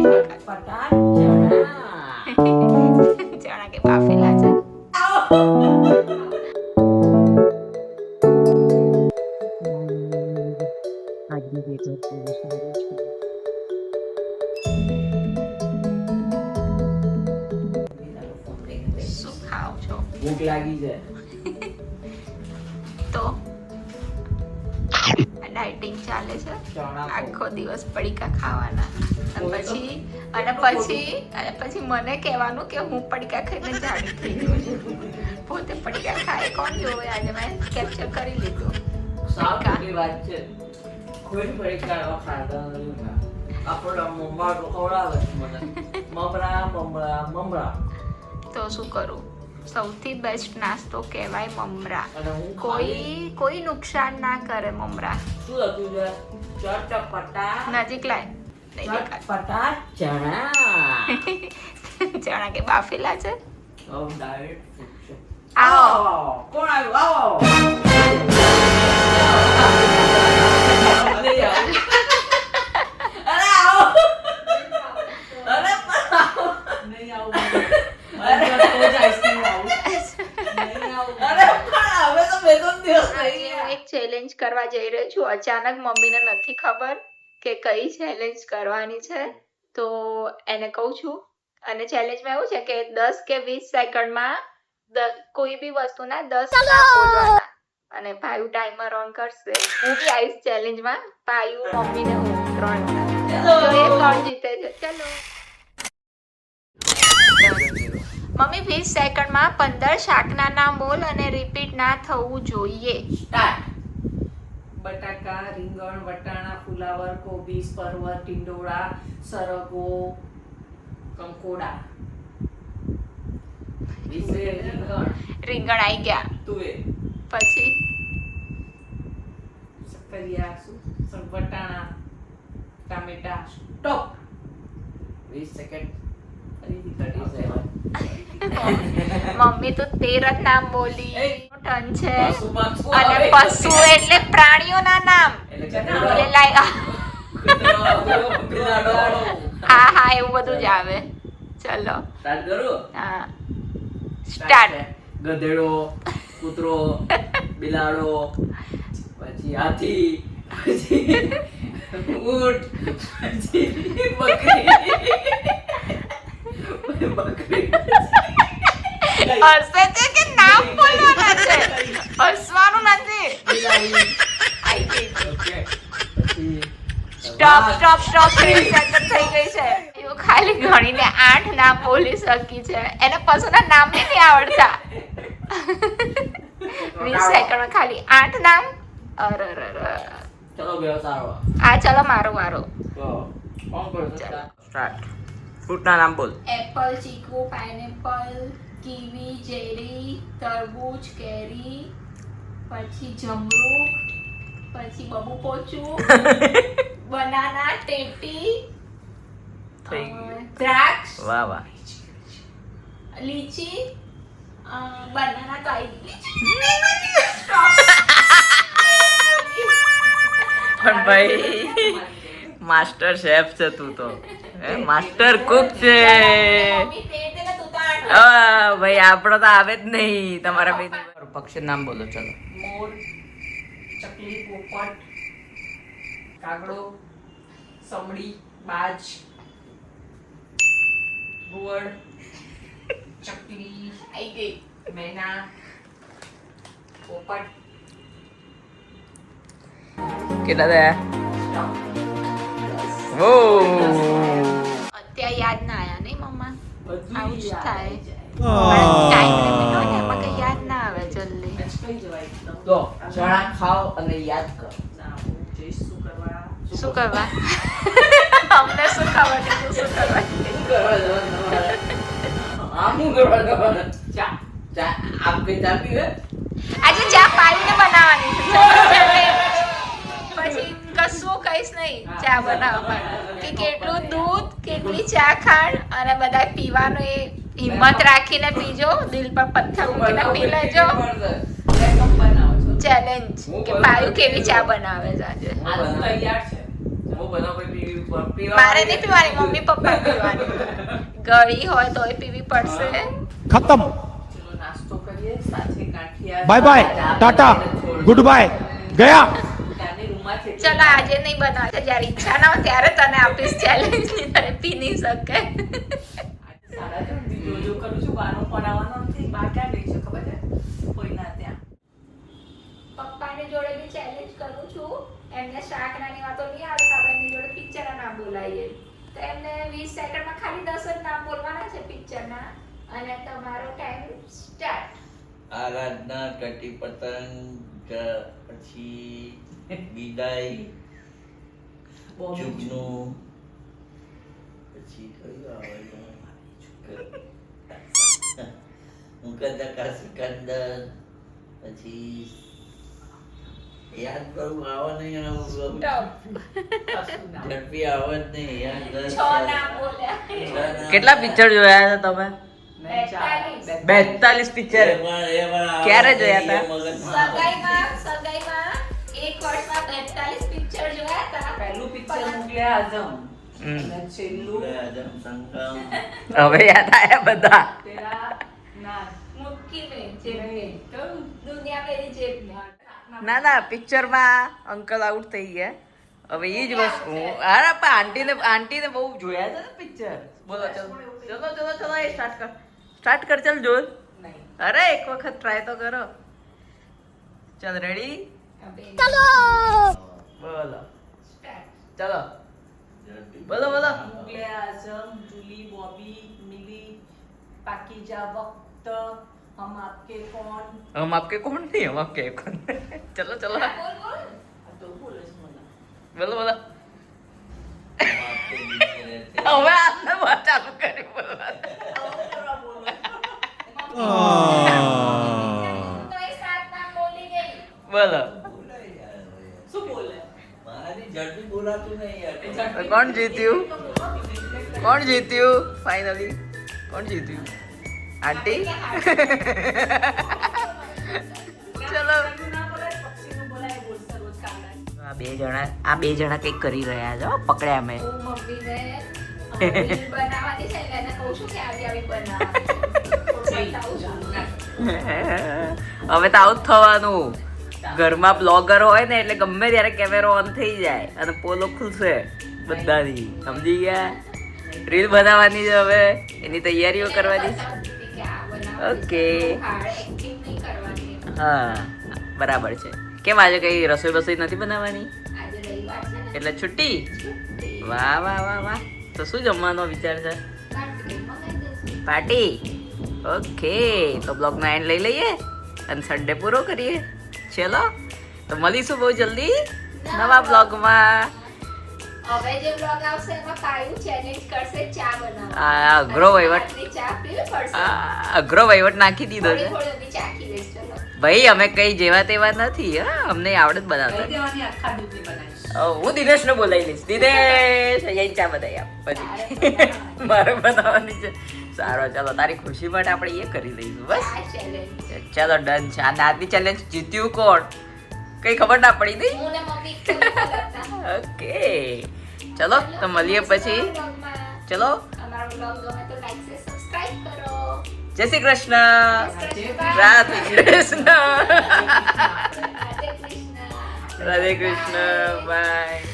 ચટપટા ચણા ચણા કે બાફેલા છે. આજનું વેધર કેવું સારું છે. શું ખાવ છો? ભૂખ લાગી છે. તો ડાયટિંગ ચાલે છે. આખો દિવસ પડીકા ખાવાના અને પછી મને કહેવાનું કે હું પડીકા ખાઈને જાડી થઈ ગયો છું. પોતે પડીકા ખાય કોણ જોવે? આજે મેં કેપ્ચર કરી લીધું. સારી વાત છે. કોઈ પરીક્ષા ખાતા નથી. આપણો મમ્મા તો ખવડાવે છે મને. મમરા. તો શું કરું? સૌથી બેસ્ટ નાસ્તો કહેવાય મમરા. અને હું કોઈ નુકસાન ના કરે મમરા. શું હતું છે? ચટપટા નજીક લાય. નહીં દેખાય. ચટપટા ચણા. ચણા કે બાફેલા છે. ડાયરેક્ટ ફૂડ છે. આવો. કોણ આવ્યું? આવો. અરે આવો. અરે આવો. અરે પણ આવો. નહીં આવું. અરે તો જ આઈસ્ક્રીમ આવું. નહીં આવું. અરે પણ હવે તો બે ત્રણ દિવસ થઈ આજે હું ગયા. એક ચેલેન્જ કરવા જઈ રહી છું. અચાનક મમ્મીને નથી ખબર કે કઈ ચેલેન્જ કરવાની છે, તો એને કહું છું. અને ચેલેન્જમાં એવું છે કે 10 કે 20 સેકન્ડમાં કોઈ બી વસ્તુના 10 નામ બોલવાના. અને ભાઈ ટાઈમર ઓન કરશે. હું બી આવીશ ચેલેન્જમાં. ભાઈ, મમ્મીને હું 3 તો એ કોણ જીતે છે? ચલો મમ્મી, 20 સેકન્ડમાં 15 શાકના નામ બોલ અને રિપીટ ના થવું જોઈએ. સ્ટાર્ટ. બટાકા, રીંગણ, વટાણા, ફુલાવર, કોબીજ, પરવર, ટીંડોળા, સરગવો, કંકોડા. વિશે રીંગણ આવી ગયા. તુવેર, પછી શક્કરિયા, વટાણા, ટામેટા. સ્ટોપ. 20 સેકન્ડ. ફરીથી કરી દેવાય. મમ્મી તો 13 જ નામ બોલી. ટન છે. પશુ અને આવે. પશુ એટલે પ્રાણીઓના નામ. એટલે લાય હા એવું બધું જ આવે. ચલો સ્ટાર્ટ કરું. હા સ્ટાર્ટ. ગધેડો, કૂતરો, બિલાડો, પછી હાથી, પછી ઊંટ, પછી બકરી. હસે છે કે નામ બોલવાના છે? હસવાનું નથી. બિલાડી. આઈ ગઈ. ઓકે. પછી સ્ટોપ 30 સેકન્ડ થઈ ગઈ છે. એવું ખાલી ગણીને 8 નામ બોલી શકી છે. એને પશુના નામ નથી આવડતા. 20 સેકન્ડમાં ખાલી 8 નામ. અરે ચલો બેવ સારો. આ ચલો મારો વારો. તો કોણ કરશે? સ્ટાર્ટ. ફ્રૂટના નામ બોલ. એપલ, ચીકુ, પાઇનેપલ, કીવી, ચેરી, તરબૂચ, કેરી, પછી જમરૂખ, પછી બબુ પોચું, બનાના, ટેટી, થઈ ગયું. દ્રાક્ષ, વાહ વાહ. લીચી, બનાના તો આવી ગઈ. પણ ભાઈ માસ્ટર શેફ છે તું તો. માસ્ટર કુક છે. ભાઈ આપણો તો આવે જ નહીં. તમારા બે પક્ષી નામ બોલો. ચલો. મોર, ચકલી, પોપટ, કાગડો, સમડી, બાજ, ઘુવડ, ચકલી, આઈ ગઈ, મેના, પોપટ. કેટલા થયા? ઓ અત્યારે યાદ ના આયા નહીં મમ્મા? આવું જ થાય. એમાં કઈ યાદ ના આવે જલ્દી. તો ચણા ખાઓ અને યાદ કરો. શું કરવા? અમને શું ખબર કે તું શું કરવા? આજે ચા પાડીને બનાવવાની છે. પછી કશું કહીશ નહીં ચા બનાવવા માટે. કે કેટલું દૂધ, કેટલી ચા ખાંડ અને બધા પીવાનું એ હિંમત રાખીને પીજો. દિલ પર પથ્થર મૂકીને પી લેજો. ચેલેન્જ કે પાયુ કેવી ચા બનાવે છે આજે. તૈયાર છે. હું બનાવ કોઈ પીવી મારે નહીં પીવાની, મમ્મી પપ્પા પીવાની. ગળી હોય તોય પીવી પડશે. खत्म ચલો નાસ્તો કરીએ, સાથે ગાંઠિયા. Bye bye tata good bye गया ત્યાંની રૂમમાંથી એટલી ચલો આજે નહીં બનાવે છે, જ્યારે ઈચ્છા ના હોય ત્યારે તને આપીશ ચેલેન્જ, ની તારે પી નહીં શકે. સાડા ત્રણ થી જો કરું છું, બાનો ફોન આવવાનો નથી. બા ક્યાં ગઈ છે ખબર છે? કોઈના ત્યાં. પપ્પાની જોડે બી ચેલેન્જ કરું છું. એમને શાક નાની વાતો નહીં આવડે તો આપણે એમની જોડે પિક્ચરના નામ બોલાવીએ. તો એમને 20 સેકન્ડમાં ખાલી 10 જ નામ બોલવાના છે પિક્ચરના. અને તમારો ટાઈમ સ્ટાર્ટ. આરાધના, કટી પતંગ, પછી વિદાય, બહુ જુગનું, પછી કયું આવે મુકદ્દકા સિકંદર, પછી યાદ કરું આવે નહીં, આવું ટપ. ઝડપી આવે જ નહીં યાદ. 6 નામ બોલ્યા. કેટલા પિક્ચર જોયા હતા તમે? મેં ચાર. 42 પિક્ચર. ક્યારે જોયા હતા? સગાઈમાં એક વર્ષમાં 42 પિક્ચર જોયા હતા. પહેલું પિક્ચર મુગલે આઝમ હમ. અને છેલ્લું હવે યાદ આયા બધા. તેરા ના મુક્કી મેં જેબ મેં. દુનિયા મેરી જેબ મેં. ના ના પિક્ચરમાં અંકલ આઉટ થઈ ગયા. હવે એ જ વસ્તુ અરે પણ આંટીને બહુ જોયા છે ને પિક્ચર. બોલો ચલો એ સ્ટાર્ટ કર ચાલ જો. નહીં. અરે એક વખત ટ્રાય તો કરો. ચાલ રેડી ચલો બોલો ચલો બોલો મુગલે આઝમ, જૂલી, બોબી, મિલી, પાકીજા વક્ત, હમ આપકે કોણ. हम आपके कौन नहीं हम आपके कौन चलो चलो બોલ બોલ. આ તો બોલે છે મને. बोलो बोलो હવે આપને વાત ચાલુ કરી બોલવા. તો એ 7 નામ બોલી ગઈ. બોલો શું બોલે? મારાથી ઝડપી બોલાતું નહીં યાર. તો કોણ જીત્યું? કોણ જીત્યું ફાઇનલી? કોણ જીત્યું? આંટી? ચલો ના બોલાય, પક્ષીનું બોલાય, બોલશે રોજ કામના. આ બે જણા કંઈક કરી રહ્યા છે હો, પકડ્યા મેં. હું મમ્મીને રીલ બનાવવાની છે એટલે એને કહું છું કે આવી આવી બનાવવાની. બતાવું છું. હવે તો આવું જ થવાનું. ઘરમાં બ્લોગર હોય ને એટલે ગમે ત્યારે કેમેરો ઓન થઈ જાય અને પોલો ખુલશે બધાની. સમજી ગયા? રીલ બનાવવાની છે હવે, એની તૈયારીઓ કરવાની છે. કે આ બનાવવાની ઓકે. છે. બહુ hard acting નહીં કરવાની. હા બરાબર છે. કેમ આજે કઈ રસોઈ બસોઈ નથી બનાવવાની આજે રવિવાર છે ને. એટલે છુટ્ટી? વાહ વાહ વાહ વાહ. તો શું જમવાનો વિચાર છે? કાંઠી મંગાઈ દઈશું. પાર્ટી? ઓકે તો બ્લોગનો એન્ડ લઈ લઈએ અને સન્ડે પૂરો કરીએ. ચલો તો મળીશું બહુ જલ્દી નવા બ્લોગમાં. હવે જે બ્લોગ આવશે એમાં પાયુ ચેલેન્જ કરશે ચા બનાવવા. આ અઘરો વહીવટ. રાત્રે ચા પીવી પડશે. અઘરો વહીવટ નાખી દીધો થોડી છે થોડી બી ચાખી લઈશ. ચલો. ભાઈ. અમે કઈ જેવા તેવા નથી. હા અમને આવડે જ કહી બનાવતા. દેવાની આખા દૂધની બનાવીશ. હું દિનેશને બોલાવી લઈશ. દિનેશ અહીંયા ચા બનાવી આપ પછી. મારે બનાવવાની છે. સારો ચાલો તારી ખુશી માટે આપણે એ કરી લઈશું બસ. આ challenge. ચાલો ડન છે. આ આજની ચેલેન્જ જીત્યું કોણ કઈ ખબર ના પડી નહીં. હું ને મમ્મી ખબર હતા. ઓકે ચલો તો મળીએ પછી. ચલો અમારો બ્લોગ ગમે તો લાઈક સે સબસ્ક્રાઇબ કરો. જય શ્રી કૃષ્ણ. રાધે રાધે કૃષ્ણ. કૃષ્ણ. રાધે કૃષ્ણ. બાય.